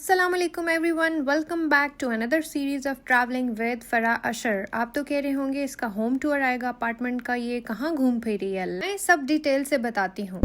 अस्सलामुअलैकुम everyone, welcome back to another series of travelling with Farah Ashar. आप तो कह रहे होंगे इसका होम टूर आएगा अपार्टमेंट का, ये कहाँ घूम फिरी है। मैं सब डिटेल से बताती हूँ।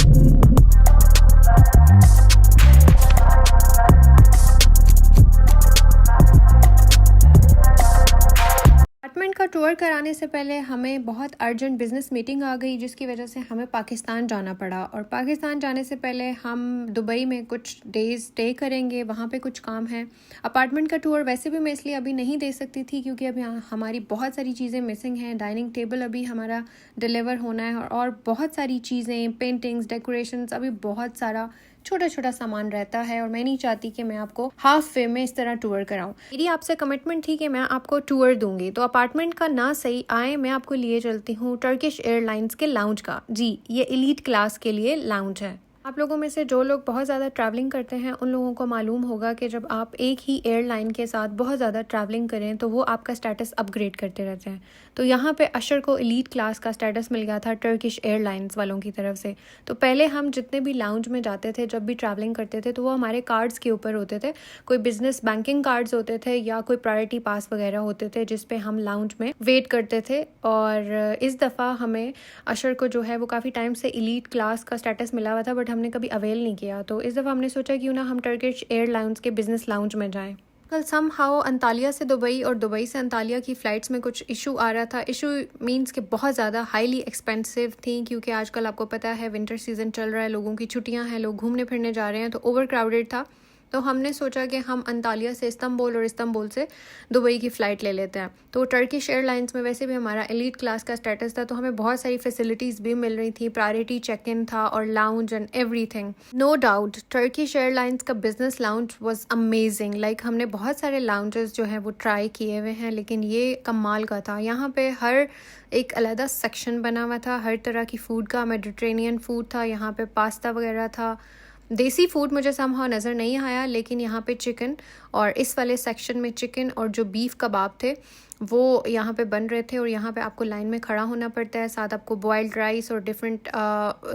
अपार्टमेंट का टूर कराने से पहले हमें बहुत अर्जेंट बिजनेस मीटिंग आ गई, जिसकी वजह से हमें पाकिस्तान जाना पड़ा। और पाकिस्तान जाने से पहले हम दुबई में कुछ डेज स्टे करेंगे, वहाँ पे कुछ काम है। अपार्टमेंट का टूर वैसे भी मैं इसलिए अभी नहीं दे सकती थी क्योंकि अभी हमारी बहुत सारी चीज़ें मिसिंग हैं। डाइनिंग टेबल अभी हमारा डिलीवर होना है और बहुत सारी चीज़ें, पेंटिंग्स, डेकोरेशंस, अभी बहुत सारा छोटा छोटा सामान रहता है। और मैं नहीं चाहती कि मैं आपको हाफ वे में इस तरह टूर कराऊं। मेरी आपसे कमिटमेंट थी कि मैं आपको टूर दूंगी। तो अपार्टमेंट का ना सही आए, मैं आपको लिए चलती हूँ टर्किश एयरलाइंस के लाउंज का। जी, ये एलीट क्लास के लिए लाउंज है। आप लोगों में से जो लोग बहुत ज़्यादा ट्रैवलिंग करते हैं उन लोगों को मालूम होगा कि जब आप एक ही एयरलाइन के साथ बहुत ज़्यादा ट्रैवलिंग करें तो वो आपका स्टेटस अपग्रेड करते रहते हैं। तो यहाँ पे अशर को एलीट क्लास का स्टेटस मिल गया था टर्किश एयरलाइंस वालों की तरफ से। तो पहले हम जितने भी लाउंज में जाते थे, जब भी ट्रैवलिंग करते थे, तो वो हमारे कार्ड्स के ऊपर होते थे। कोई बिजनेस बैंकिंग कार्ड्स होते थे या कोई प्रायोरिटी पास वगैरह होते थे जिसपे हम लाउंज में वेट करते थे। और इस दफ़ा हमें अशर को जो है वो काफ़ी टाइम से एलीट क्लास का स्टेटस मिला हुआ था, बट हमने कभी अवेल नहीं किया। तो इस दफ़ा हमने सोचा क्यों ना हम टर्किश एयरलाइंस के बिजनेस लाउंज में जाएं। कल सम हाउ अंतालिया से दुबई और दुबई से अंतालिया की फ़्लाइट्स में कुछ इशू आ रहा था। इशू मींस कि बहुत ज़्यादा हाईली एक्सपेंसिव थी, क्योंकि आजकल आपको पता है विंटर सीज़न चल रहा है, लोगों की छुट्टियां हैं, लोग घूमने फिरने जा रहे हैं, तो ओवर क्राउडेड था। तो हमने सोचा कि हम अंतालिया से इस्तांबुल और इस्तांबुल से दुबई की फ़्लाइट ले लेते हैं। तो टर्किश एयरलाइंस में वैसे भी हमारा एलीट क्लास का स्टेटस था, तो हमें बहुत सारी फैसिलिटीज़ भी मिल रही थी। प्रायोरिटी चेक इन था और lounge and everything. No doubt Turkish Airlines का business lounge was amazing. Like हमने बहुत सारे लाउंजेस जो हैं वो ट्राई किए हुए हैं, लेकिन ये कमाल का था। यहाँ पे हर एक अलग सेक्शन बना हुआ था, हर तरह की फ़ूड का। मेडिटेरेनियन फ़ूड था, यहाँ पे पास्ता वगैरह था। देसी फूड मुझे समहाउ नज़र नहीं आया, लेकिन यहाँ पे चिकन, और इस वाले सेक्शन में चिकन और जो बीफ कबाब थे वो यहाँ पे बन रहे थे। और यहाँ पे आपको लाइन में खड़ा होना पड़ता है। साथ आपको बॉइल्ड राइस और डिफरेंट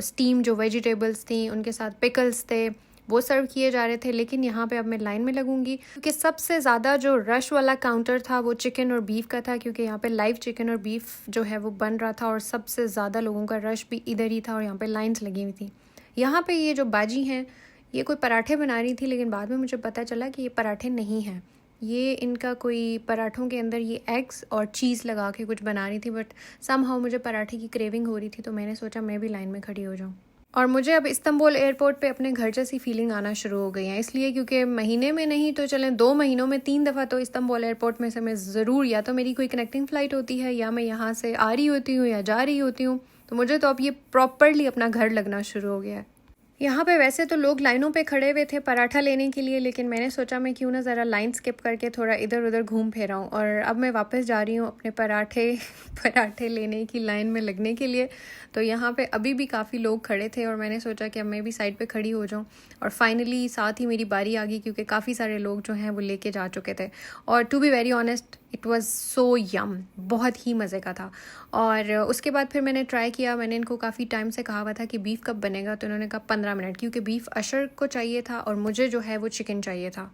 स्टीम जो वेजिटेबल्स थी, उनके साथ पिकल्स थे, वो सर्व किए जा रहे थे। लेकिन यहाँ पे अब मैं लाइन में लगूंगी क्योंकि सबसे ज़्यादा जो रश वाला काउंटर था वो चिकन और बीफ का था, क्योंकि यहाँ पे लाइव चिकन और बीफ जो है वो बन रहा था और सबसे ज़्यादा लोगों का रश भी इधर ही था और यहाँ पे लाइन्स लगी हुई थी। यहाँ पे ये जो बाजी हैं, ये कोई पराठे बना रही थी, लेकिन बाद में मुझे पता चला कि ये पराठे नहीं हैं। ये इनका कोई पराठों के अंदर ये एग्स और चीज़ लगा के कुछ बना रही थी। बट समहाउ मुझे पराठे की क्रेविंग हो रही थी, तो मैंने सोचा मैं भी लाइन में खड़ी हो जाऊँ। और मुझे अब इस्तांबुल एयरपोर्ट पे अपने घर जैसी फीलिंग आना शुरू हो गई है, इसलिए क्योंकि महीने में नहीं तो चलें 2 महीनों में 3 दफ़ा तो इस्तांबुल एयरपोर्ट में से मैं ज़रूर, या तो मेरी कोई कनेक्टिंग फ़्लाइट होती है या मैं यहाँ से आ रही होती हूँ या जा रही होती हूँ। तो मुझे तो अब ये प्रॉपरली अपना घर लगना शुरू हो गया है। यहाँ पे वैसे तो लोग लाइनों पे खड़े हुए थे पराठा लेने के लिए, लेकिन मैंने सोचा मैं क्यों ना ज़रा लाइन स्किप करके थोड़ा इधर उधर घूम फिर आऊँ। और अब मैं वापस जा रही हूँ अपने पराठे लेने की लाइन में लगने के लिए। तो यहाँ पे अभी भी काफ़ी लोग खड़े थे और मैंने सोचा कि अब मैं भी साइड पे खड़ी हो जाऊँ। और फाइनली साथ ही मेरी बारी आ गई, क्योंकि काफ़ी सारे लोग जो हैं वो लेके जा चुके थे। और to be very honest, it was so yum, बहुत ही मज़े का था। और उसके बाद फिर मैंने ट्राई किया। मैंने इनको काफ़ी टाइम से कहा हुआ था कि बीफ कब बनेगा, तो इन्होंने कहा 15 मिनट, क्योंकि बीफ अशर को चाहिए था और मुझे जो है वो चिकन चाहिए था।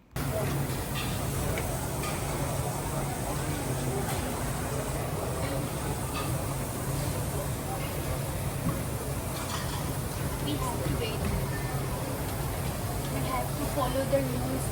We have to wait. We have to follow the rules.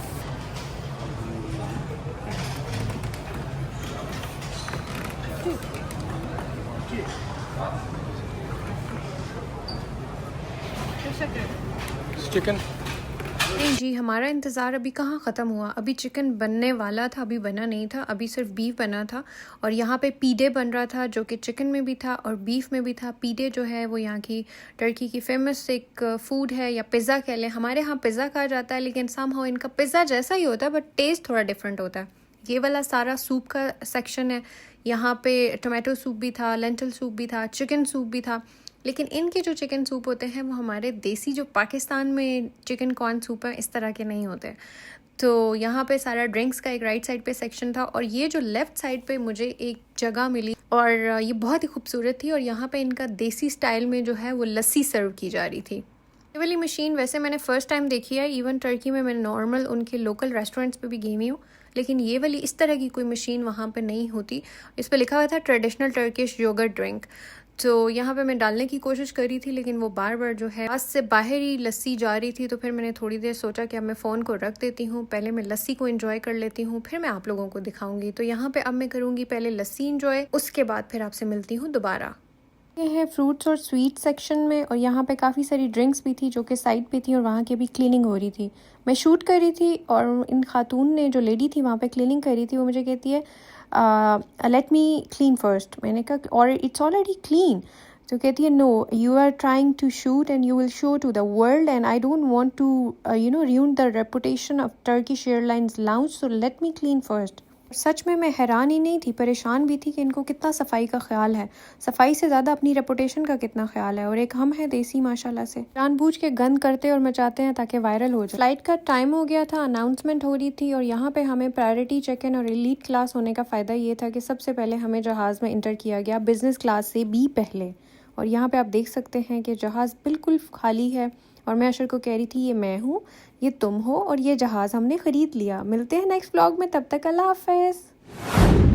Chicken नहीं जी, हमारा इंतज़ार अभी कहाँ ख़त्म हुआ। अभी चिकन बनने वाला था, अभी बना नहीं था, अभी सिर्फ बीफ बना था। और यहाँ पे पीडे बन रहा था, जो कि चिकन में भी था और बीफ में भी था। पीडे जो है वो यहाँ की टर्की की फेमस एक फ़ूड है, या पिज़्ज़ा कह लें। हमारे यहाँ पिज़्ज़ा कहा जाता है, लेकिन समहाउ इनका पिज़्ज़ा जैसा ही होता है, बट टेस्ट थोड़ा डिफरेंट होता है। ये वाला सारा सूप का सेक्शन है। यहाँ पे टोमेटो सूप भी था, लेंटिल सूप भी था, चिकन सूप भी था। लेकिन इनके जो चिकन सूप होते हैं वो हमारे देसी जो पाकिस्तान में चिकन कॉर्न सूप है, इस तरह के नहीं होते। तो यहाँ पे सारा ड्रिंक्स का एक राइट साइड पे सेक्शन था, और ये जो लेफ़्ट साइड पे मुझे एक जगह मिली और ये बहुत ही खूबसूरत थी। और यहाँ पे इनका देसी स्टाइल में जो है वो लस्सी सर्व की जा रही थी। ये वाली मशीन वैसे मैंने फ़र्स्ट टाइम देखी है, इवन टर्की में मैं नॉर्मल उनके लोकल रेस्टोरेंट्स पे भी गई हुई हूँ, लेकिन ये वाली इस तरह की कोई मशीन वहाँ पे नहीं होती। इस पे लिखा हुआ था ट्रेडिशनल टर्किश योगर्ट ड्रिंक, तो यहाँ पे मैं डालने की कोशिश करी थी, लेकिन वो बार बार जो है पास से बाहर ही लस्सी जा रही थी। तो फिर मैंने थोड़ी देर सोचा कि अब मैं फ़ोन को रख देती हूँ, पहले मैं लस्सी को एंजॉय कर लेती हूँ, फिर मैं आप लोगों को दिखाऊंगी। तो यहाँ पे अब मैं करूँगी पहले लस्सी एंजॉय, उसके बाद फिर आपसे मिलती हूँ दोबारा। ये है फ्रूट्स और स्वीट सेक्शन में, और यहाँ पे काफ़ी सारी ड्रिंक्स भी थी जो कि साइड पे थी, और वहाँ की भी क्लीनिंग हो रही थी। मैं शूट कर रही थी और इन खातून ने, जो लेडी थी वहाँ पे क्लीनिंग कर रही थी, वो मुझे कहती है लेट मी क्लीन फर्स्ट। मैंने कहा और इट्स ऑलरेडी क्लीन। तो कहती है no, you are trying to shoot and you will show to the world and I don't want to ruin the reputation of Turkish Airlines lounge, so let me clean first. सच में मैं हैरान ही नहीं थी, परेशान भी थी कि इनको कितना सफाई का ख्याल है। सफाई से ज़्यादा अपनी रेपुटेशन का कितना ख्याल है। और एक हम है देसी माशाल्लाह से, जानबूझ के गंद करते और मचाते हैं ताकि वायरल हो जाए। फ्लाइट का टाइम हो गया था, अनाउंसमेंट हो रही थी, और यहाँ पे हमें प्रायोरिटी चेक इन और एलीट क्लास होने का फ़ायदा ये था कि सबसे पहले हमें जहाज़ में इंटर किया गया बिज़नेस क्लास से भी पहले। और यहाँ पे आप देख सकते हैं कि जहाज़ बिल्कुल खाली है, और मैं अशर को कह रही थी ये मैं हूँ, ये तुम हो, और ये जहाज़ हमने ख़रीद लिया। मिलते हैं नेक्स्ट व्लॉग में, तब तक अल्लाह हाफ़िज़।